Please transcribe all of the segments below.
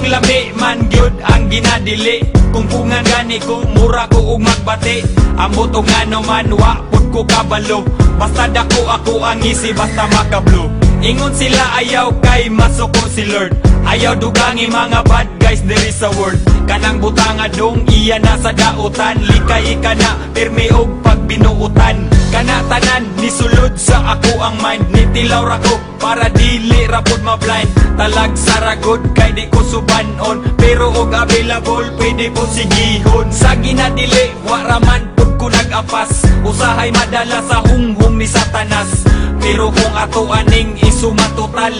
lami man gyud ang ginadili. Kung pungan gani ko, mura ko ug magbati. Ambot og ngano man wa pud ko kabalo. Basta dako ako ang isi, basta makablo. Ingon sila ayaw kay masuko si Lord. Ayaw dugangi mga bad guys diri sa world. Kanang butanga dong iya na sa dautan. Likay ka na pirmi og pagbinuutan. Kana tanan nisulod sa ako ang mind. Nitilaw ra ko para dili ra pud ma-blind. Talag saragod kay di ko subanon. Pero og available pwede po sigihon. Sa ginadili wa ra man pud ko nag-apas. Usahay madala sa hunghong ni Satanas. Pero kung ato aning isumatotal,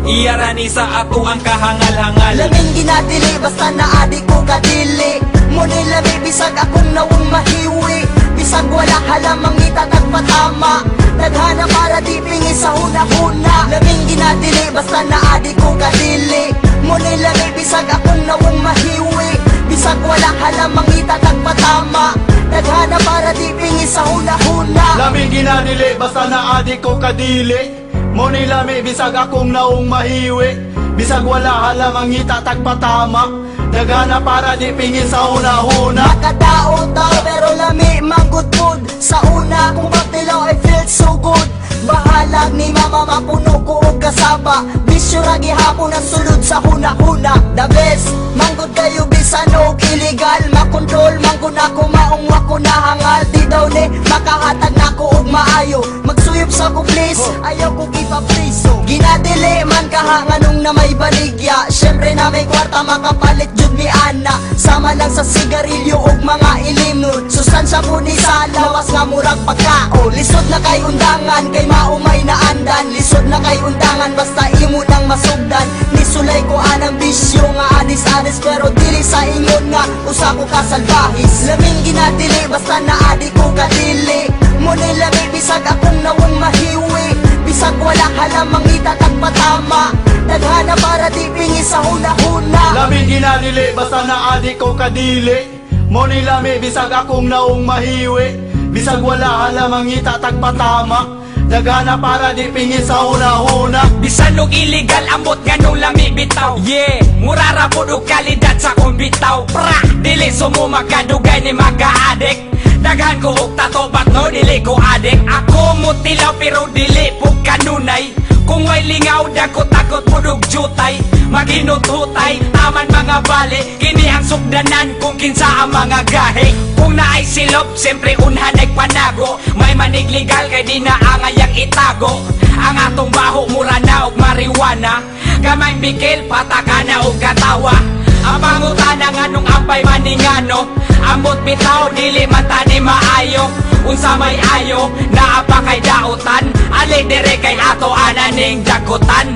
iyarani sa ato ang kahangal-hangal. Laming ginadili basta naadi ko kadili. Muna'y lami bisag akong nawong mahiwi. Bisag wala halamang itatag patama. Tadhana para di pingi sa huna-huna. Laming ginadili basta naadi ko kadili. Muna'y lami bisag akong nawong mahiwi. Bisag wala halamang itatag patama. Tadhana para di pingi sa huna-huna. Laming ginadili basta naadi ko kadili. Muni lami bisag akong naong mahiwi. Bisag wala halamang itatag patama. Dagana para di pingin sa una-una. Nakadao tao pero lami manggutod. Sa una kung patilaw I feel so good. Bahalag ni mama mapuno ko og kasaba. Bisyo ra gihapon ang sulod sa huna-huna. The best manggod kayo bisan og illegal. Makontrol manggod ako maong wako nahangal. Di daw ni makahatag nako og maayo. Magsuyop sa ko please, ayaw ko ipapriso. Ginadili man kaha nganong na may baligya. Syempre na may kwarta makapalit jud ni ana. Sama lang sa sigarilyo og mga ilimnon. Sustansya po ni sa lawas nga murag pagkao. Lisod na kay undangan kay maumay na andan. Lisod na kay undangan basta imo nang masugdan. Nisulay ko anang bisyo nga anis-anis pero dili sa ingon nga usa ko kasalbahis. Laming ginadili basta naadi ko kadili. Muna'y lami bisag akong nawong mahiwi. Bisag wala halamang itatag patama. Tadhana para di pingi sa huna-huna. Laming ginadili basta naadi ko kadili. Muni lami bisag akong naong mahiwi. Bisag wala halamang itatag patama. Dagana para di pingi sa una-una. Bisan og illegal ambot ganong lami bitaw. Yeah, mura ra pud og kalidad sa kong bitaw. Pra, dili sumo makadugay ni maka-addict. Daghan ko og tato but no dili ko adik. Ako mutilaw pero dili po kanunay. Kung way lingaw dako takot pud og jutay. Maginututay taman mga bali. Kini ang sugdanan kung kinsa ang mga gahi. Kung naay silop siyempre unhan ay panago. May manig legal kay di na angayang itago. Ang atong baho mura na og marijuana. Gamay bikil patakana og katawa. Ang pangutana nganong ampay maningano. Ambot bitaw dili matani maayo. Unsa may ayo naa pa kay dautan. Ali dire kay ato ananing dakutan.